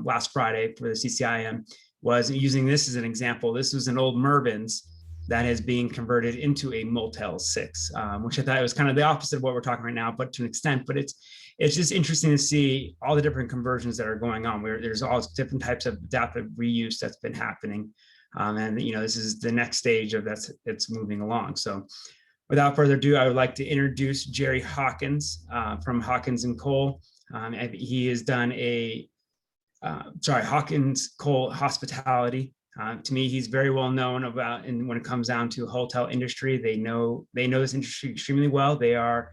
last Friday for the CCIM was using this as an example. This was an old Mervyn's that is being converted into a Motel 6, which I thought was kind of the opposite of what we're talking right now, but to an extent. But it's just interesting to see all the different conversions that are going on, where there's all different types of adaptive reuse that's been happening. And this is the next stage of it's moving along. So without further ado, I would like to introduce Jerry Hawkins from Hawkins and Cole. He has done Hawkins Cole Hospitality. To me, he's very well known about, and when it comes down to hotel industry, they know this industry extremely well. They are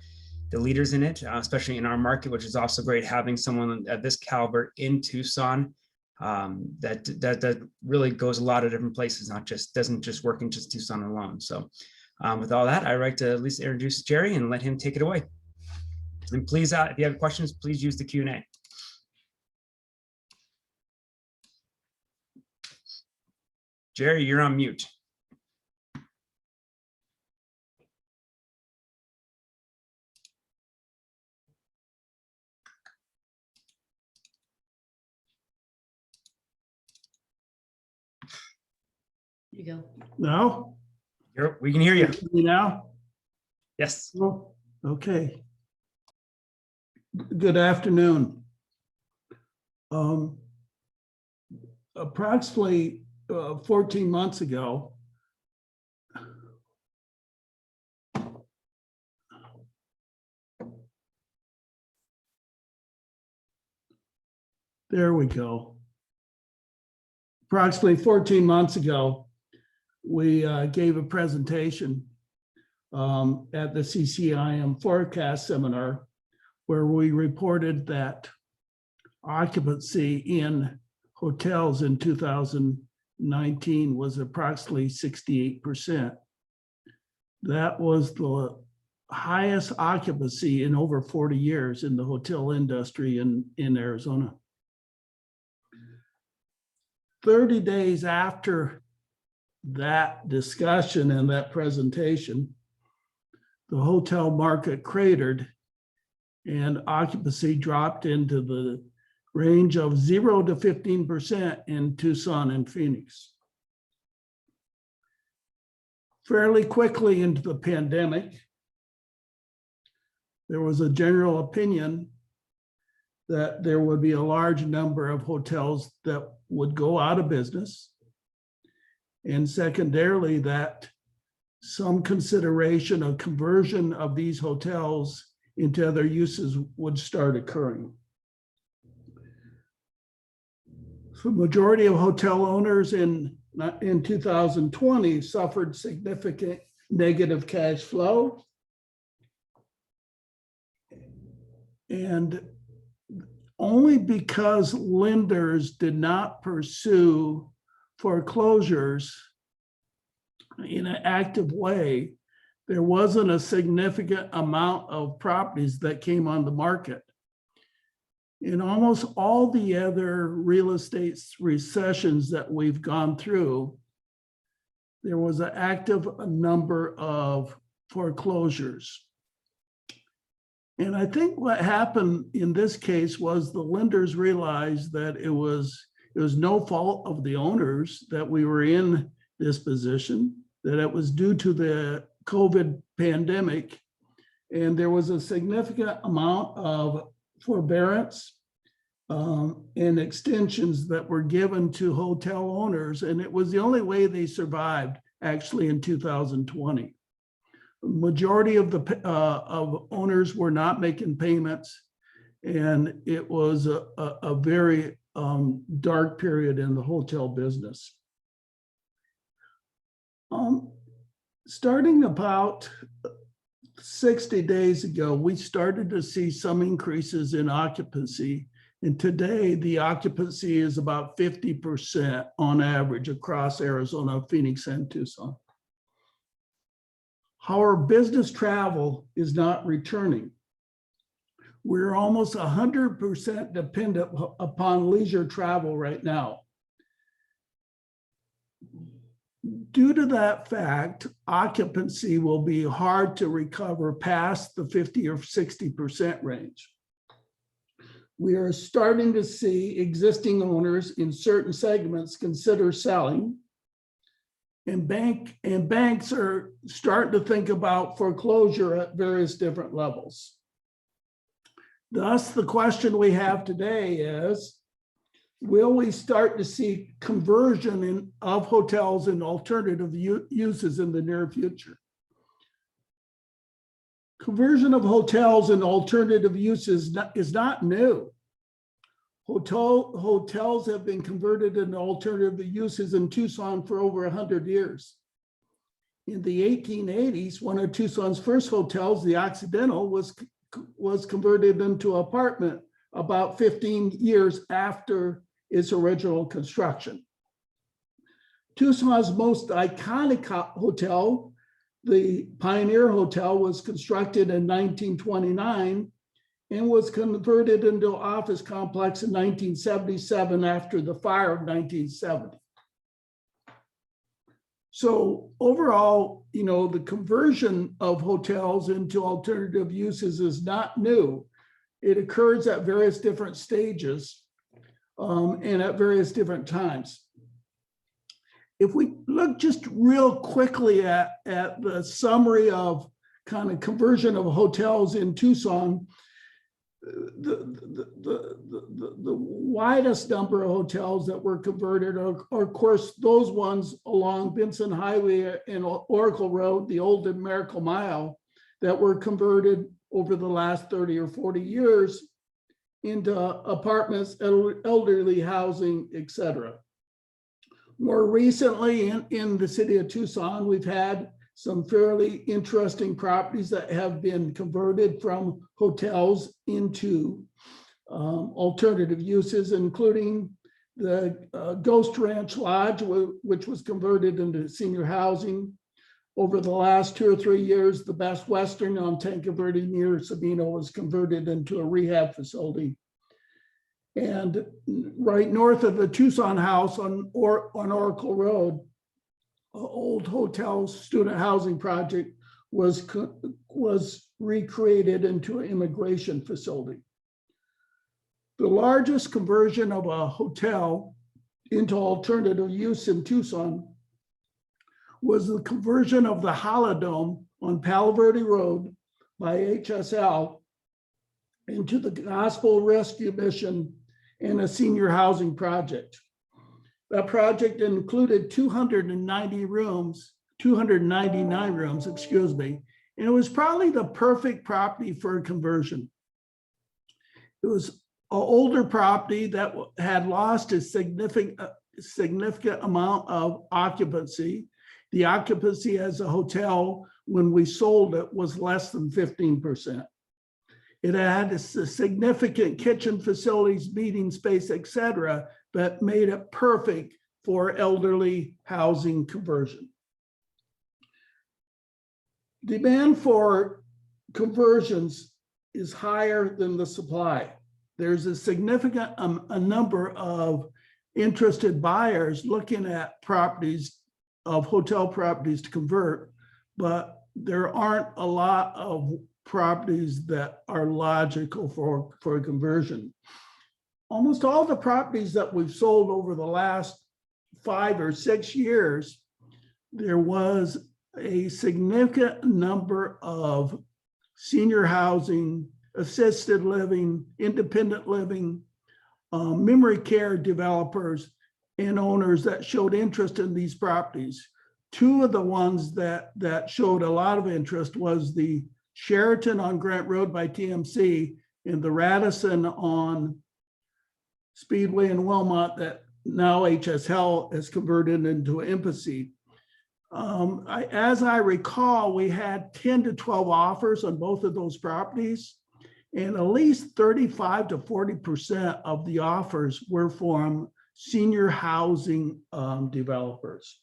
the leaders in it, especially in our market, which is also great having someone at this caliber in Tucson. That really goes a lot of different places, doesn't just work in just Tucson alone. So with all that, I'd like to at least introduce Jerry and let him take it away. And please, if you have questions, please use the Q&A. Jerry, you're on mute. You go. No? We can hear you. Now? Yes. Oh, okay. Good afternoon. Approximately 14 months ago, there we go. Approximately 14 months ago, we gave a presentation at the CCIM forecast seminar, where we reported that occupancy in hotels in 2019 was approximately 68%. That was the highest occupancy in over 40 years in the hotel industry in Arizona. 30 days after that discussion and that presentation, the hotel market cratered and occupancy dropped into the range of 0 to 15% in Tucson and Phoenix. Fairly quickly into the pandemic, there was a general opinion that there would be a large number of hotels that would go out of business. And secondarily, that some consideration of conversion of these hotels into other uses would start occurring. The majority of hotel owners in 2020 suffered significant negative cash flow. And only because lenders did not pursue foreclosures in an active way, there wasn't a significant amount of properties that came on the market. In almost all the other real estate recessions that we've gone through, there was an active number of foreclosures. And I think what happened in this case was the lenders realized that it was no fault of the owners that we were in this position, that it was due to the COVID pandemic. And there was a significant amount of forbearance and extensions that were given to hotel owners. And it was the only way they survived actually in 2020. Majority of of owners were not making payments, and it was a very dark period in the hotel business. Starting about 60 days ago, we started to see some increases in occupancy, and today the occupancy is about 50% on average across Arizona, Phoenix, and Tucson. Our business travel is not returning. We're almost 100% dependent upon leisure travel right now. Due to that fact, occupancy will be hard to recover past the 50 or 60% range. we are starting to see existing owners in certain segments consider selling. And banks are starting to think about foreclosure at various different levels. Thus, the question we have today is, will we start to see conversion of hotels and alternative uses in the near future? Conversion of hotels and alternative uses is not new. Hotels have been converted into alternative uses in Tucson for over 100 years. In the 1880s, one of Tucson's first hotels, the Occidental, was converted into an apartment about 15 years after its original construction. Tucson's most iconic hotel, the Pioneer Hotel, was constructed in 1929 and was converted into an office complex in 1977 after the fire of 1970. So overall, the conversion of hotels into alternative uses is not new. It occurs at various different stages and at various different times. If we look just real quickly at the summary of kind of conversion of hotels in Tucson, the widest number of hotels that were converted are, of course, those ones along Vincent Highway and Oracle Road, the old Miracle Mile, that were converted over the last 30 or 40 years into apartments, elderly housing, etc. More recently, in the city of Tucson, we've had some fairly interesting properties that have been converted from hotels into alternative uses, including the Ghost Ranch Lodge, which was converted into senior housing. Over the last 2 or 3 years, the Best Western on Tanque Verde near Sabino was converted into a rehab facility. And right north of the Tucson House on Oracle Road, an old hotel student housing project was recreated into an immigration facility. The largest conversion of a hotel into alternative use in Tucson was the conversion of the Holodome on Palo Verde Road by HSL into the Gospel Rescue Mission and a senior housing project. That project included 299 rooms, excuse me, and it was probably the perfect property for a conversion. It was an older property that had lost a significant amount of occupancy. The occupancy as a hotel when we sold it was less than 15%. It had a significant kitchen facilities, meeting space, etc., that made it perfect for elderly housing conversion. Demand for conversions is higher than the supply. There's a significant a number of interested buyers looking at properties, of hotel properties to convert, but there aren't a lot of properties that are logical for conversion. Almost all the properties that we've sold over the last 5 or 6 years, there was a significant number of senior housing, assisted living, independent living, memory care developers and owners that showed interest in these properties. 2 of the ones that showed a lot of interest was the Sheraton on Grant Road by TMC and the Radisson on Speedway in Wilmot that now HSL has converted into an Embassy. As I recall, we had 10 to 12 offers on both of those properties, and at least 35 to 40% of the offers were from senior housing developers.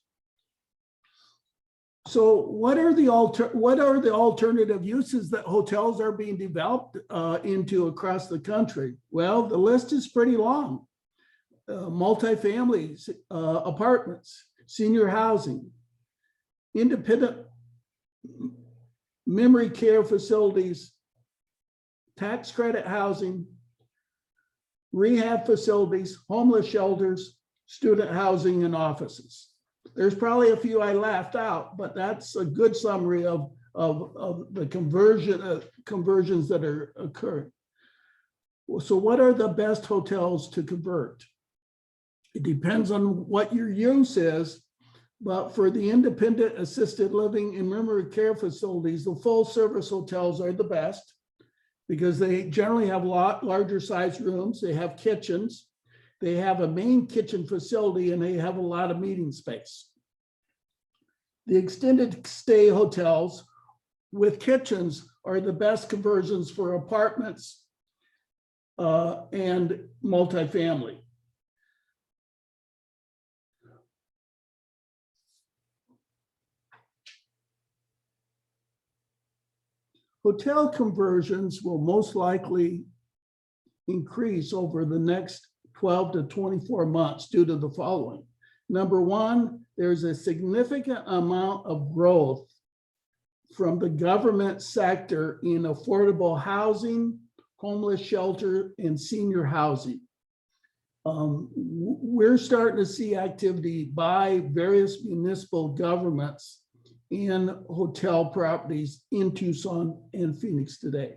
So what are the alternative uses that hotels are being developed into across the country? Well, the list is pretty long. Multifamily apartments, senior housing, independent memory care facilities, tax credit housing, rehab facilities, homeless shelters, student housing, and offices. There's probably a few I left out, but that's a good summary of the conversions that are occurring. So what are the best hotels to convert? It depends on what your use is, but for the independent assisted living and memory care facilities, the full service hotels are the best because they generally have a lot larger size rooms. They have kitchens. They have a main kitchen facility and they have a lot of meeting space. The extended stay hotels with kitchens are the best conversions for apartments and multifamily. Hotel conversions will most likely increase over the next 12 to 24 months due to the following. Number one, there's a significant amount of growth from the government sector in affordable housing, homeless shelter, and senior housing. We're starting to see activity by various municipal governments in hotel properties in Tucson and Phoenix today.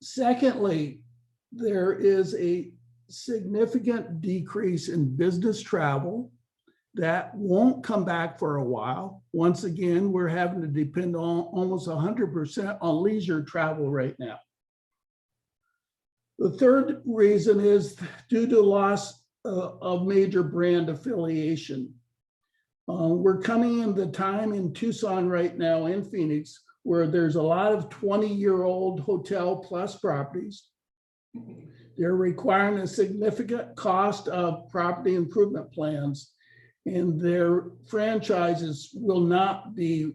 Secondly, there is a significant decrease in business travel that won't come back for a while. Once again, we're having to depend on almost 100% on leisure travel right now. The third reason is due to loss of major brand affiliation. We're coming in the time in Tucson right now in Phoenix where there's a lot of 20-year-old hotel plus properties. They're requiring a significant cost of property improvement plans, and their franchises will not be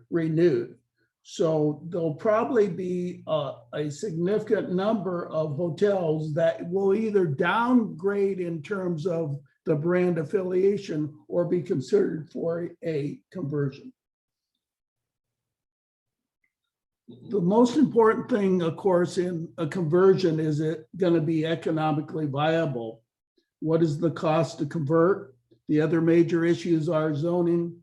renewed. So there'll probably be a significant number of hotels that will either downgrade in terms of the brand affiliation or be considered for a conversion. The most important thing, of course, in a conversion is it going to be economically viable? What is the cost to convert? The other major issues are zoning.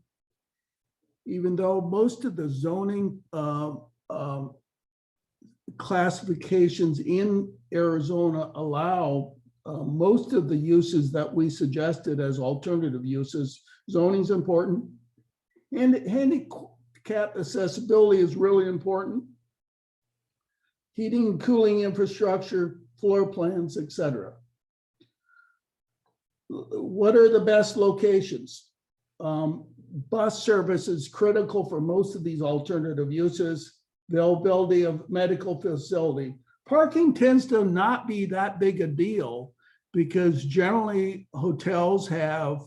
Even though most of the zoning classifications in Arizona allow most of the uses that we suggested as alternative uses, zoning is important. And handicap accessibility is really important. Heating and cooling infrastructure, floor plans, etc. What are the best locations? Bus service is critical for most of these alternative uses. Availability of medical facility. Parking tends to not be that big a deal because generally hotels have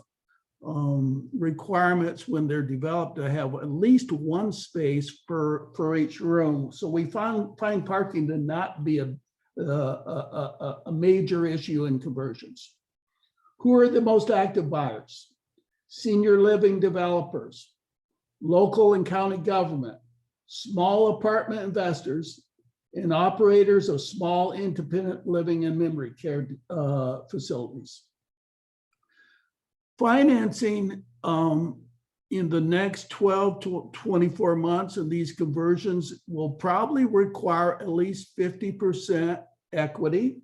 requirements when they're developed to have at least one space for each room. So we find parking to not be a major issue in conversions. Who are the most active buyers? Senior living developers, local and county government, small apartment investors, and operators of small independent living and memory care facilities. Financing in the next 12 to 24 months of these conversions will probably require at least 50% equity.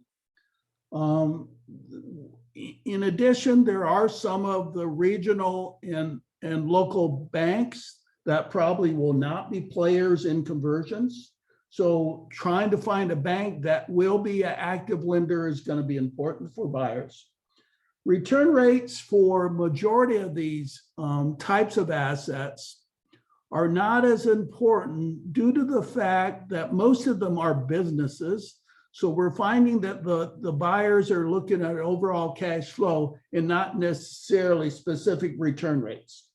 In addition, there are some of the regional and local banks that probably will not be players in conversions. So trying to find a bank that will be an active lender is going to be important for buyers. Return rates for majority of these types of assets are not as important due to the fact that most of them are businesses. So we're finding that the buyers are looking at overall cash flow and not necessarily specific return rates.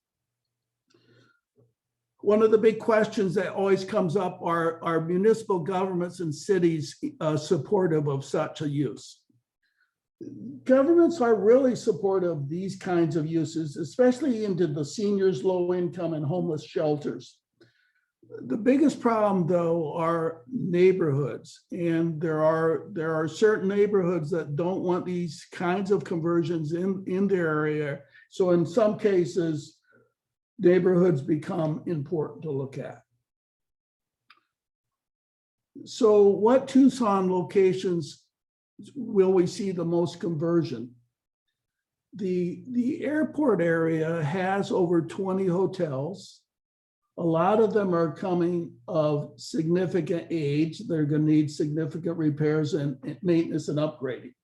One of the big questions that always comes up are municipal governments and cities supportive of such a use? Governments are really supportive of these kinds of uses, especially into the seniors, low income, and homeless shelters. The biggest problem, though, are neighborhoods, and there are certain neighborhoods that don't want these kinds of conversions in their area. So in some cases, neighborhoods become important to look at. So what Tucson locations will we see the most conversion? The airport area has over 20 hotels. A lot of them are coming of significant age. They're going to need significant repairs and maintenance and upgrading.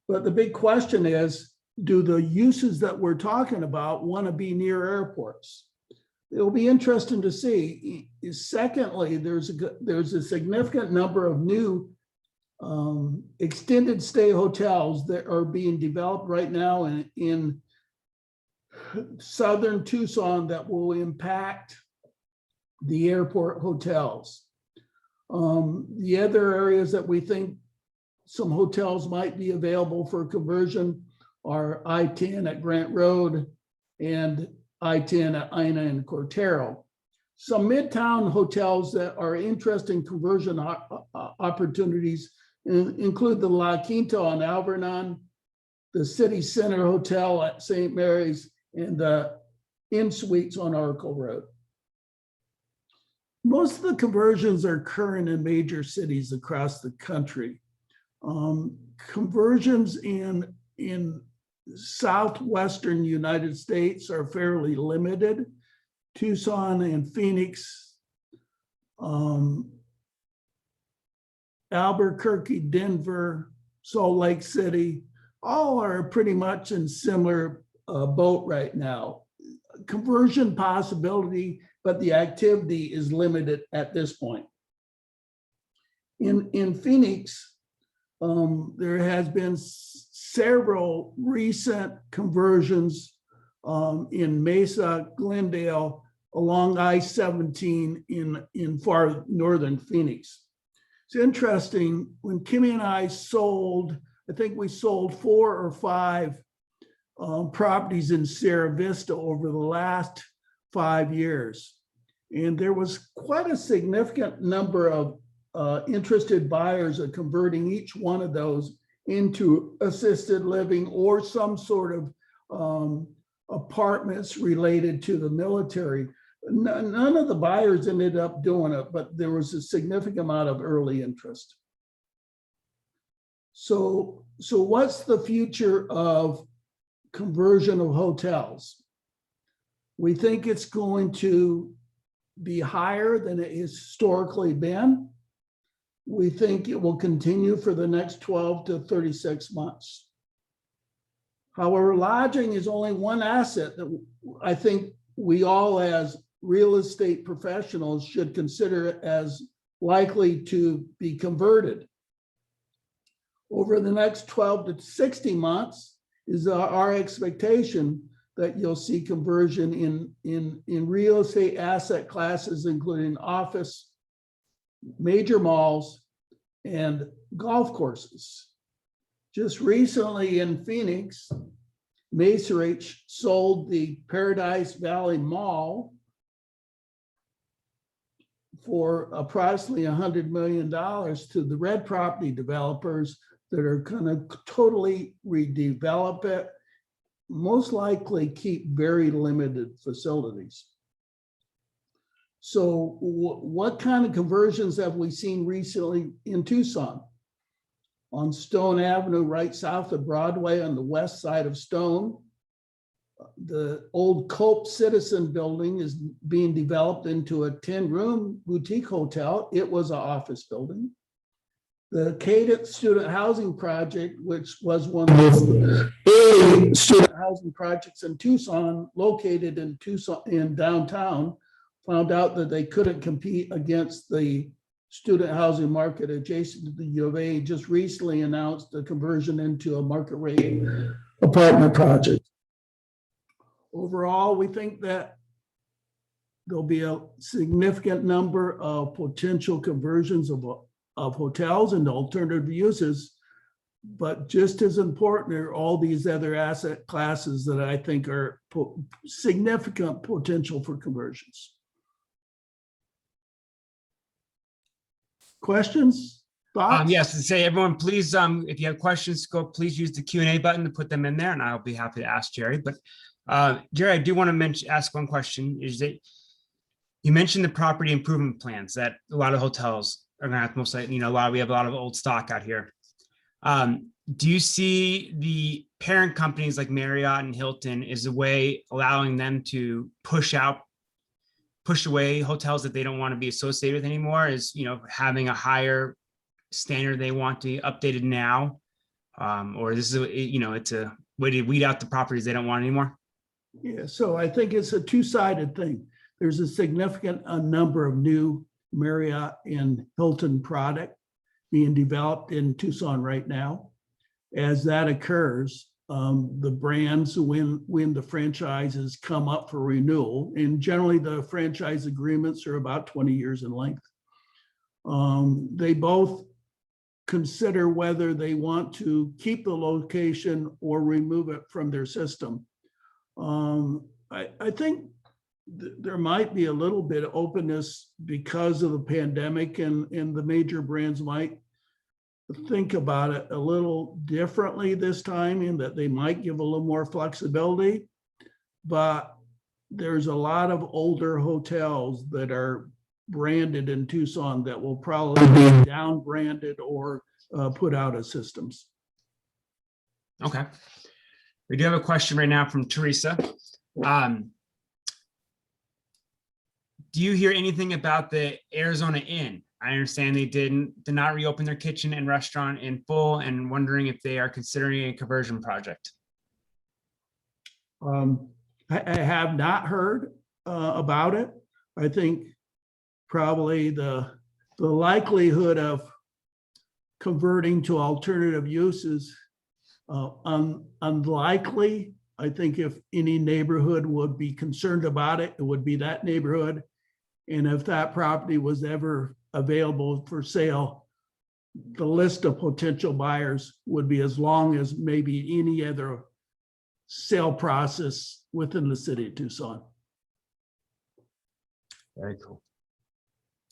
But the big question is, do the uses that we're talking about want to be near airports? It'll be interesting to see. Secondly, there's a significant number of new extended stay hotels that are being developed right now in southern Tucson that will impact the airport hotels. The other areas that we think some hotels might be available for conversion are I-10 at Grant Road and I-10 at Ina and Cortero. Some midtown hotels that are interesting conversion opportunities include the La Quinta on Alvernon, the City Center Hotel at St. Mary's, and the Inn Suites on Oracle Road. Most of the conversions are occurring in major cities across the country. Conversions in southwestern United States are fairly limited. Tucson and Phoenix, Albuquerque, Denver, Salt Lake City, all are pretty much in similar boat right now. Conversion possibility, but the activity is limited at this point. In Phoenix, there has been several recent conversions in Mesa, Glendale, along I-17 in far northern Phoenix. It's interesting, when Kimmy and I sold, I think we sold 4 or 5 properties in Sierra Vista over the last 5 years. And there was quite a significant number of interested buyers of converting each one of those into assisted living or some sort of apartments related to the military. None of the buyers ended up doing it, but there was a significant amount of early interest. So what's the future of conversion of hotels? We think it's going to be higher than it has historically been. We think it will continue for the next 12 to 36 months. However, lodging is only one asset that I think we all as real estate professionals should consider as likely to be converted. Over the next 12 to 60 months is our expectation that you'll see conversion in real estate asset classes, including office, major malls, and golf courses. Just recently in Phoenix, Macerich sold the Paradise Valley Mall for approximately $100 million to the red property developers that are going to totally redevelop it, most likely keep very limited facilities. So what kind of conversions have we seen recently in Tucson? On Stone Avenue, right south of Broadway on the west side of Stone, the old Cope Citizen building is being developed into a 10-room boutique hotel. It was an office building. The Cadence Student Housing Project, which was one of the early student housing projects in Tucson, located in Tucson in downtown, found out that they couldn't compete against the student housing market adjacent to the U of A, just recently announced the conversion into a market rate apartment project. Overall, we think that there'll be a significant number of potential conversions of hotels and alternative uses, but just as important are all these other asset classes that I think are significant potential for conversions. Questions, thoughts? Yes, to say everyone, please, if you have questions, please use the Q&A button to put them in there, and I'll be happy to ask Jerry. But Jerry, I do want to ask one question, is that you mentioned the property improvement plans that a lot of hotels are going to have, most likely, we have a lot of old stock out here. Do you see the parent companies like Marriott and Hilton as a way allowing them to push away hotels that they don't want to be associated with anymore, is, having a higher standard they want to be updated now? Or this is, it's a way to weed out the properties they don't want anymore? Yeah, so I think it's a two-sided thing. There's a significant number of new Marriott and Hilton product being developed in Tucson right now. As that occurs, the brands, when the franchises come up for renewal, and generally the franchise agreements are about 20 years in length, they both consider whether they want to keep the location or remove it from their system. I think there might be a little bit of openness because of the pandemic, and the major brands might think about it a little differently this time, in that they might give a little more flexibility. But there's a lot of older hotels that are branded in Tucson that will probably be down branded or put out of systems. Okay. We do have a question right now from Teresa. Do you hear anything about the Arizona Inn? I understand they did not reopen their kitchen and restaurant in full, and wondering if they are considering a conversion project. I have not heard about it. I think probably the likelihood of converting to alternative uses unlikely. I think if any neighborhood would be concerned about it, it would be that neighborhood. And if that property was ever available for sale, the list of potential buyers would be as long as maybe any other sale process within the city of Tucson. Very cool.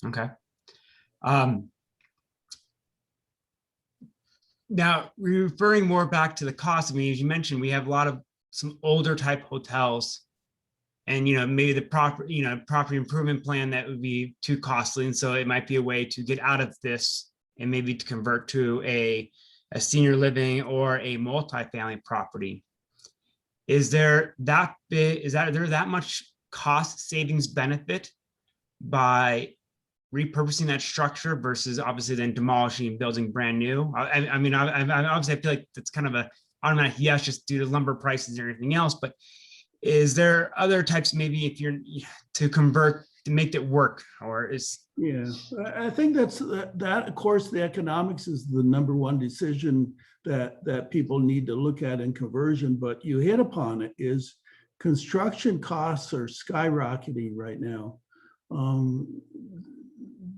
Okay. Now, referring more back to the cost, I mean, as you mentioned, we have a lot of some older type hotels, and maybe the property improvement plan that would be too costly, and so it might be a way to get out of this and maybe to convert to a senior living or a multifamily property. Is there that much cost savings benefit by repurposing that structure versus obviously then demolishing and building brand new? I mean, obviously I feel like that's kind of a automatic yes, just due to lumber prices and everything else. But is there other types, maybe if you're to convert to make it work, or is? Yeah, I think that of course the economics is the number one decision that people need to look at in conversion. But you hit upon it, is construction costs are skyrocketing right now.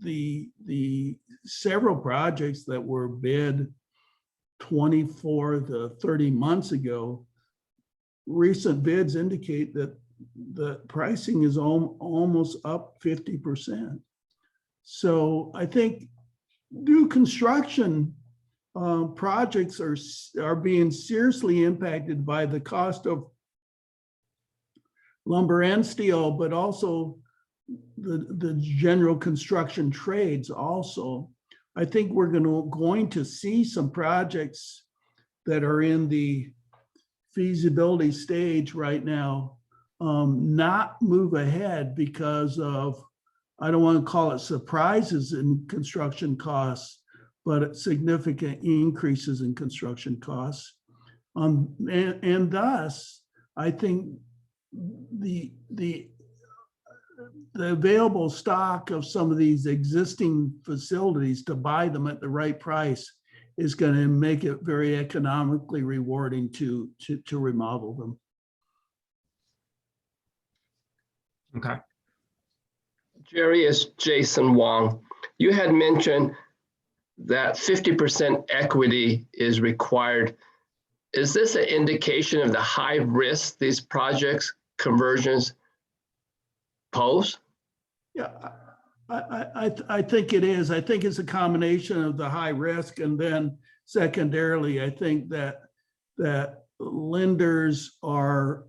The several projects that were bid 24 to 30 months ago, recent bids indicate that the pricing is almost up 50%. So I think new construction projects are being seriously impacted by the cost of lumber and steel, but also the general construction trades also. I think we're going to see some projects that are in the feasibility stage right now not move ahead because of, I don't want to call it surprises in construction costs, but significant increases in construction costs. And thus, I think the available stock of some of these existing facilities to buy them at the right price is going to make it very economically rewarding to remodel them. Okay. Jerry, it's Jason Wong. You had mentioned that 50% equity is required. Is this an indication of the high risk these projects, conversions pose? Yeah, I think it is. I think it's a combination of the high risk, and then secondarily, I think that lenders are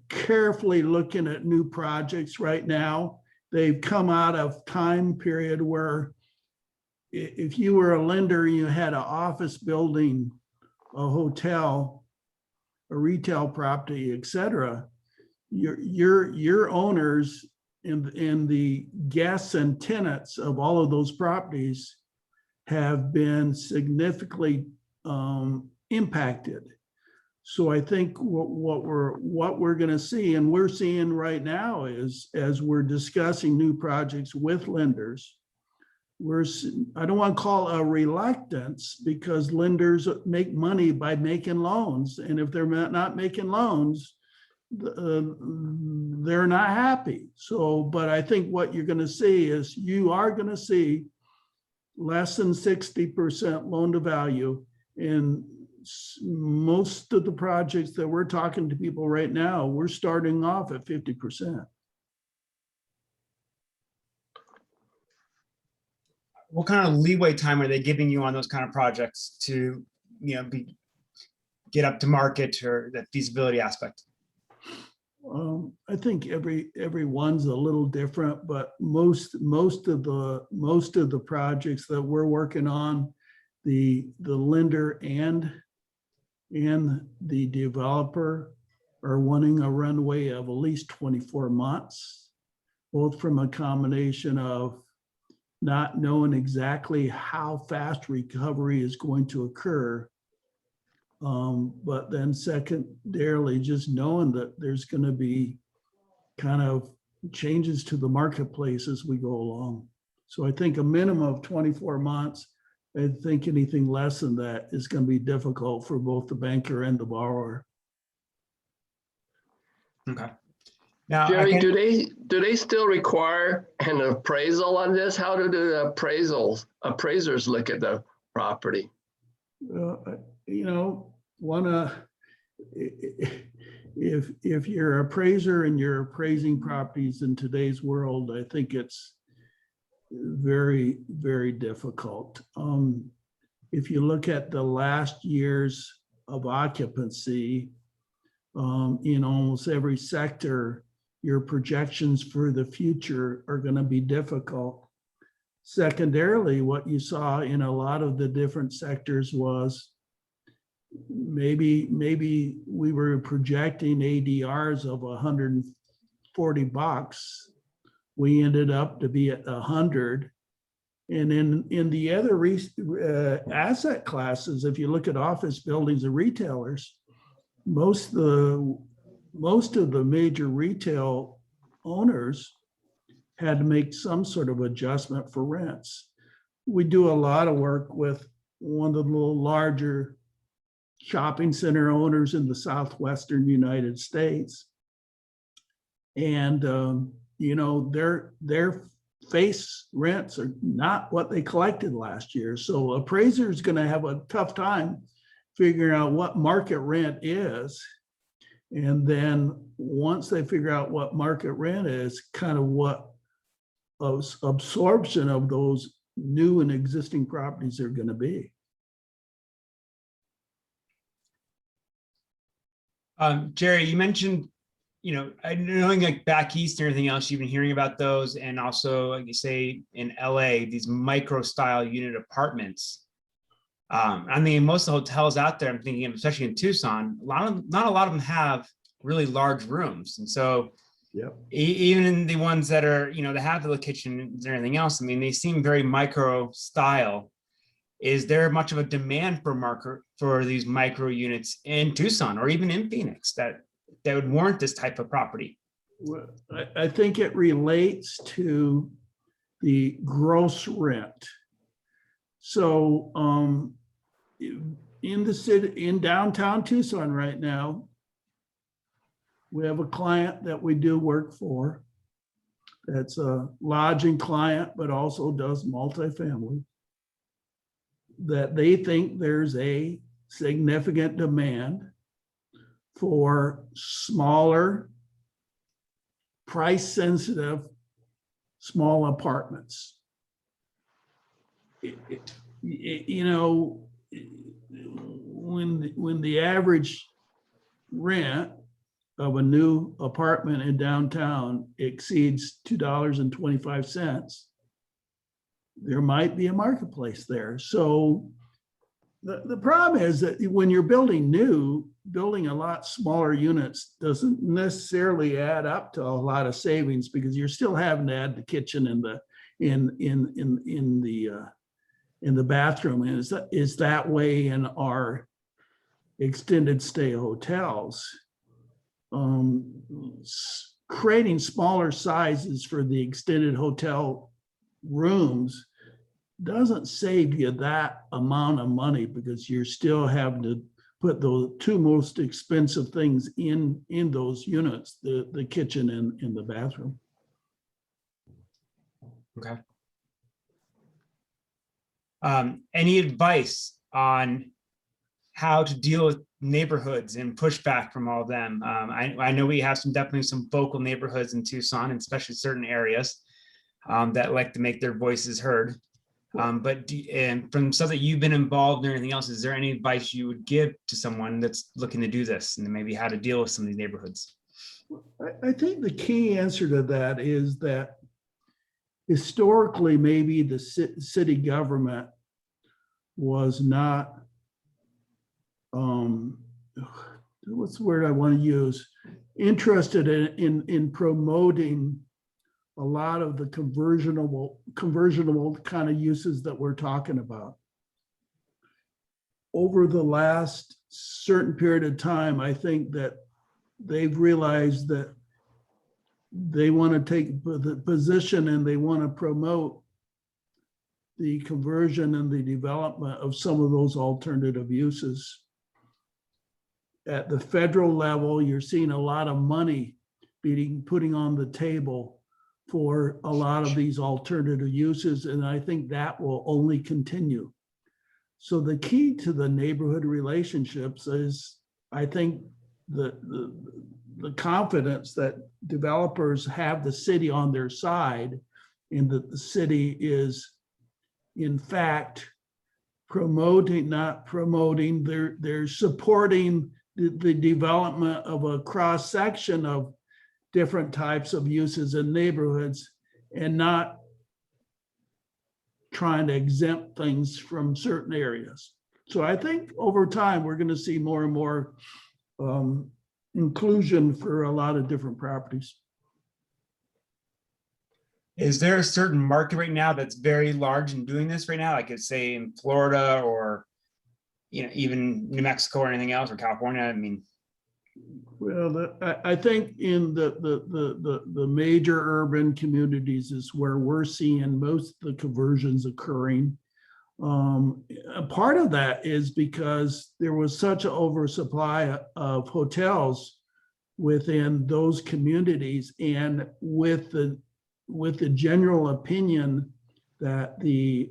carefully looking at new projects right now. They've come out of time period where if you were a lender, you had an office building, a hotel, a retail property, et cetera, your owners and the guests and tenants of all of those properties have been significantly impacted. So I think what we're going to see, and we're seeing right now, is as we're discussing new projects with lenders, I don't want to call it a reluctance, because lenders make money by making loans, and if they're not making loans, they're not happy. So, but I think what you're going to see is you are going to see less than 60% loan to value in most of the projects that we're talking to people right now. We're starting off at 50%. What kind of leeway time are they giving you on those kind of projects to, get up to market, or that feasibility aspect? I think every one's a little different, but most of the projects that we're working on, the lender and the developer are wanting a runway of at least 24 months, both from a combination of not knowing exactly how fast recovery is going to occur, but then secondarily, just knowing that there's going to be kind of changes to the marketplace as we go along. So I think a minimum of 24 months. I think anything less than that is going to be difficult for both the banker and the borrower. Okay. Now, Jerry, do they still require an appraisal on this? How do the appraisers look at the property? If you're an appraiser and you're appraising properties in today's world, I think it's very, very difficult. If you look at the last years of occupancy in almost every sector, your projections for the future are going to be difficult. Secondarily, what you saw in a lot of the different sectors was maybe we were projecting ADRs of $140. We ended up to be at 100. And in the other asset classes, if you look at office buildings and retailers, most of the major retail owners had to make some sort of adjustment for rents. We do a lot of work with one of the little larger shopping center owners in the southwestern United States. And, their face rents are not what they collected last year. So appraiser is going to have a tough time figuring out what market rent is. And then once they figure out what market rent is, kind of what absorption of those new and existing properties are going to be. Jerry, you mentioned, knowing like back east and everything else, you've been hearing about those, and also, like you say, in LA, these micro style unit apartments. I mean, most of the hotels out there, I'm thinking, especially in Tucson, not a lot of them have really large rooms, and so yep. Even in the ones that are, they have the kitchen and everything else, I mean, they seem very micro style. Is there much of a demand for these micro units in Tucson or even in Phoenix that would warrant this type of property? Well, I think it relates to the gross rent. So in the city, in downtown Tucson right now, we have a client that we do work for. That's a lodging client, but also does multifamily. That they think there's a significant demand for smaller, price-sensitive small apartments. You know, when the average rent of a new apartment in downtown exceeds $2.25, there might be a marketplace there. So the problem is that when you're building new, building a lot smaller units doesn't necessarily add up to a lot of savings, because you're still having to add the kitchen and the in the bathroom. And is that way in our extended stay hotels. Creating smaller sizes for the extended hotel rooms doesn't save you that amount of money, because you're still having to put the two most expensive things in those units, the kitchen and the bathroom. Okay. Any advice on how to deal with neighborhoods and pushback from all of them? I know we have definitely some vocal neighborhoods in Tucson, and especially certain areas that like to make their voices heard. And from stuff that you've been involved in or anything else, is there any advice you would give to someone that's looking to do this, and maybe how to deal with some of these neighborhoods? I think the key answer to that is that historically, maybe the city government was not, what's the word I want to use, interested in promoting a lot of the conversionable kind of uses that we're talking about. Over the last certain period of time, I think that they've realized that they want to take the position and they want to promote the conversion and the development of some of those alternative uses. At the federal level, you're seeing a lot of money being putting on the table for a lot of these alternative uses, and I think that will only continue. So the key to the neighborhood relationships is, I think, the confidence that developers have the city on their side, and that the city is in fact promoting, not promoting, they're supporting the development of a cross section of different types of uses in neighborhoods, and not trying to exempt things from certain areas. So I think over time, we're going to see more and more inclusion for a lot of different properties. Is there a certain market right now that's very large in doing this right now? Like it's say in Florida, or even New Mexico or anything else, or California? I mean, well, I think in the major urban communities is where we're seeing most of the conversions occurring. A part of that is because there was such an oversupply of hotels within those communities, and with the general opinion that the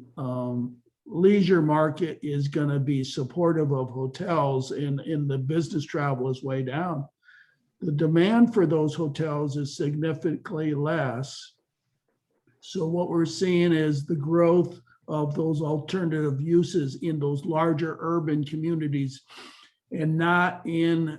leisure market is going to be supportive of hotels, and the business travel is way down. The demand for those hotels is significantly less. So what we're seeing is the growth of those alternative uses in those larger urban communities, and not in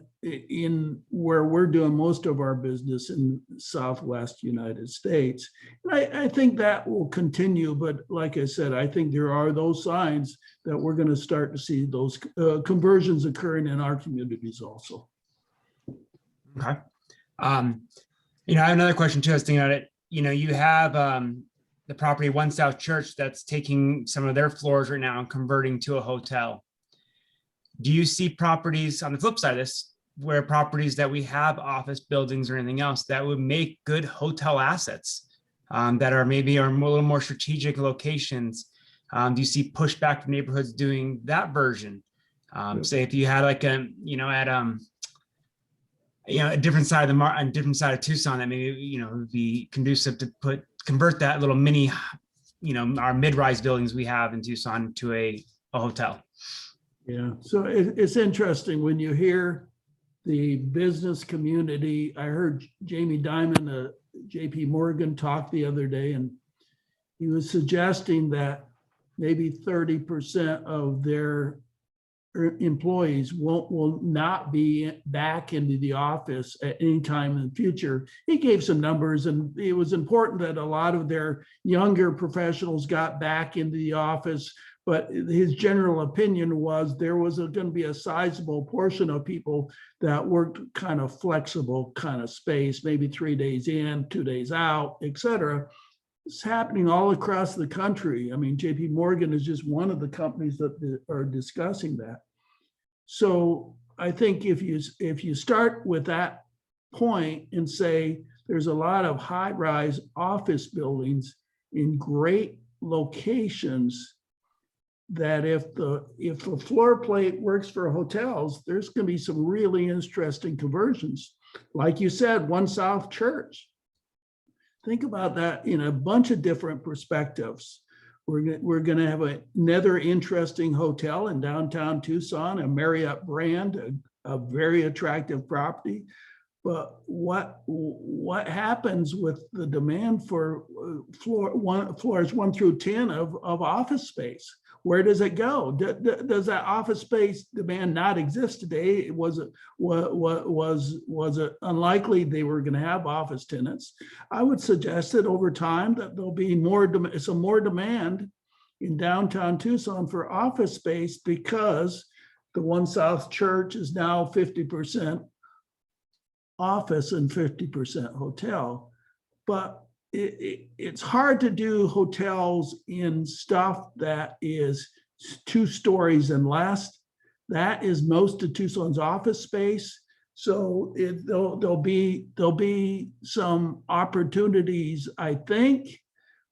where we're doing most of our business in Southwest United States. And I think that will continue, but like I said, I think there are those signs that we're going to start to see those conversions occurring in our communities also. okay. I have another question too. I was thinking about it. You have the property One South Church that's taking some of their floors right now and converting to a hotel. Do you see properties on the flip side of this, where properties that we have office buildings or anything else that would make good hotel assets that are maybe a little more strategic locations? Do you see pushback from neighborhoods doing that version? Say if you had like a different side of a different side of Tucson that maybe would be conducive to convert that little mini, our mid-rise buildings we have in Tucson to a hotel. Yeah, so it's interesting when you hear the business community. I heard Jamie Dimon, JP Morgan talk the other day, and he was suggesting that maybe 30% of their employees will not be back into the office at any time in the future. He gave some numbers, and it was important that a lot of their younger professionals got back into the office. But his general opinion was there was going to be a sizable portion of people that worked kind of flexible kind of space, maybe 3 days in, 2 days out, et cetera. It's happening all across the country. I mean, JP Morgan is just one of the companies that are discussing that. So I think if you start with that point and say there's a lot of high-rise office buildings in great locations, that if the floor plate works for hotels, there's going to be some really interesting conversions. Like you said, One South Church. Think about that in a bunch of different perspectives. We're going to have another interesting hotel in downtown Tucson, a Marriott brand, a very attractive property. But what happens with the demand for floors 1 through 10 of office space? Where does it go? Does that office space demand not exist today? Was it unlikely they were going to have office tenants? I would suggest that over time that there'll be some more demand in downtown Tucson for office space, because the One South Church is now 50% office and 50% hotel. But it's hard to do hotels in stuff that is 2 stories and less. That is most of Tucson's office space. So there'll be some opportunities, I think,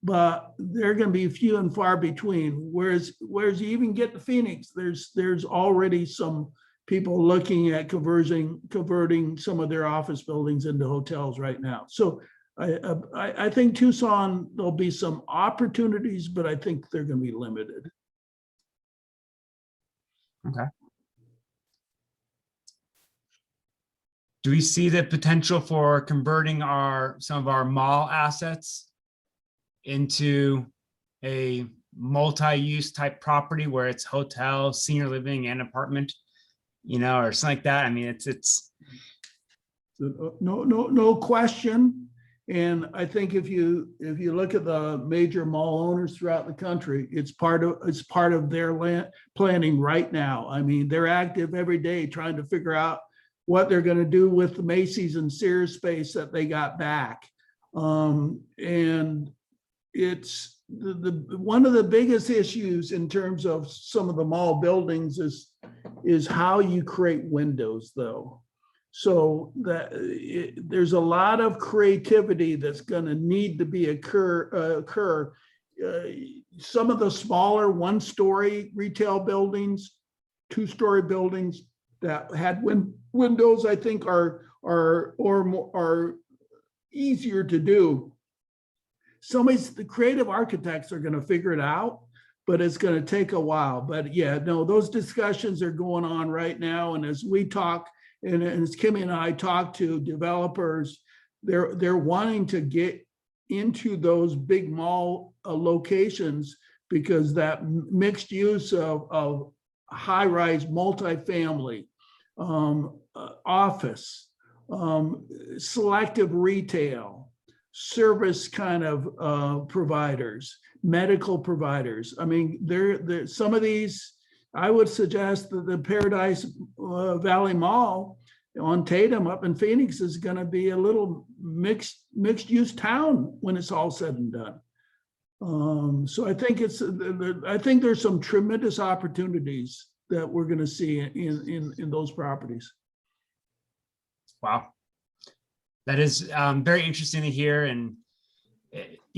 but they're going to be few and far between. Whereas you even get to Phoenix, there's already some people looking at converting some of their office buildings into hotels right now. So I think Tucson, there'll be some opportunities, but I think they're going to be limited. Okay. Do we see the potential for converting some of our mall assets into a multi-use type property where it's hotel, senior living, and apartment, or something like that? I mean, it's no question. And I think if you look at the major mall owners throughout the country, it's part of their land planning right now. I mean, they're active every day trying to figure out what they're going to do with the Macy's and Sears space that they got back. And it's one of the biggest issues in terms of some of the mall buildings is how you create windows, though. So that there's a lot of creativity that's going to need to occur. Some of the smaller 1-story retail buildings, 2-story buildings that had windows, I think are easier to do. The creative architects are going to figure it out, but it's going to take a while. But yeah, no, those discussions are going on right now. And as we talk, and as Kimmy and I talk to developers, they're wanting to get into those big mall locations, because that mixed use of high-rise multifamily, office, selective retail, service kind of providers, medical providers. I mean, some of these, I would suggest that the Paradise Valley Mall on Tatum up in Phoenix is going to be a little mixed use town when it's all said and done. So I think there's some tremendous opportunities that we're going to see in those properties. Wow, that is very interesting to hear, and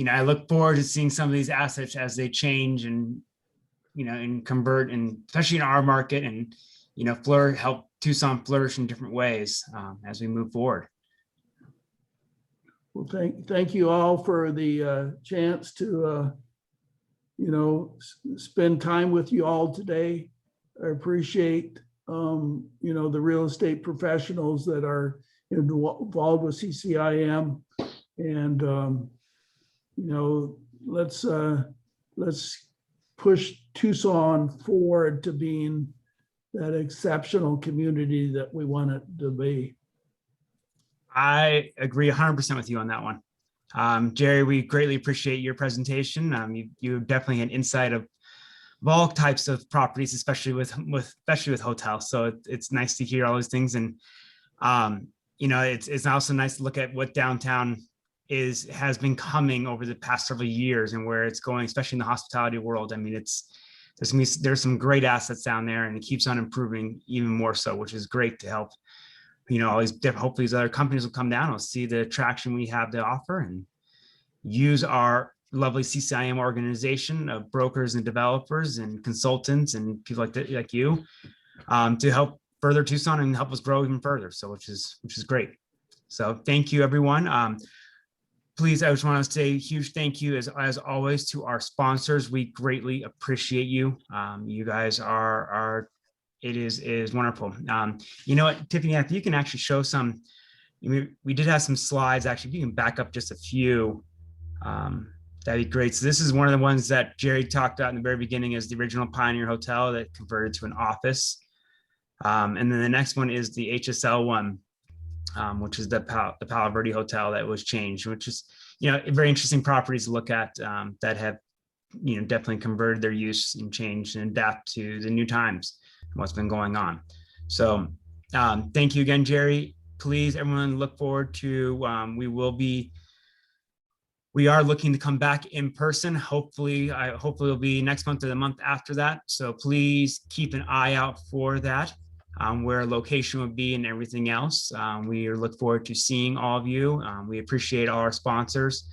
I look forward to seeing some of these assets as they change and and convert, and especially in our market, and help Tucson flourish in different ways as we move forward. Well, thank you all for the chance to spend time with you all today. I appreciate the real estate professionals that are involved with CCIM, And, let's push Tucson forward to being that exceptional community that we want it to be. I agree 100% with you on that one. Jerry, we greatly appreciate your presentation. You definitely had insight of all types of properties, especially with hotels. So it's nice to hear all those things. And, it's also nice to look at what downtown has been coming over the past several years and where it's going, especially in the hospitality world. I mean, there's some great assets down there, and it keeps on improving even more so, which is great to help. Hopefully these other companies will come down, will see the traction we have to offer, and use our lovely CCIM organization of brokers and developers and consultants and people like you to help further Tucson and help us grow even further. So which is great. So thank you, everyone. Please, I just want to say a huge thank you as always to our sponsors. We greatly appreciate you. You guys are it is wonderful. You know what, Tiffany, if you can actually show some, we did have some slides. Actually, if you can back up just a few, that'd be great. So this is one of the ones that Jerry talked about in the very beginning as the original Pioneer Hotel that converted to an office. And then the next one is the HSL one, which is the Palo Verde Hotel that was changed, which is, very interesting properties to look at that have, definitely converted their use and changed and adapt to the new times and what's been going on. So thank you again, Jerry. Please, everyone, look forward to, we are looking to come back in person. Hopefully it'll be next month or the month after that. So please keep an eye out for that. Where location would be and everything else. We look forward to seeing all of you. We appreciate all our sponsors.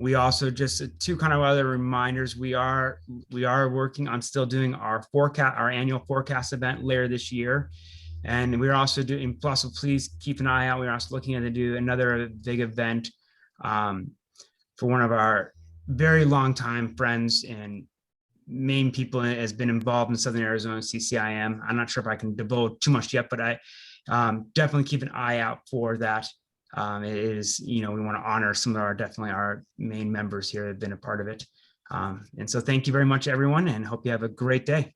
We also, just two kind of other reminders, we are working on still doing our annual forecast event later this year. And we're also doing, plus please keep an eye out. We're also looking to do another big event for one of our very long time friends and main people has been involved in Southern Arizona CCIM. I'm not sure if I can divulge too much yet, but I definitely keep an eye out for that. It is, we want to honor some of our main members here that have been a part of it. And so thank you very much, everyone, and hope you have a great day.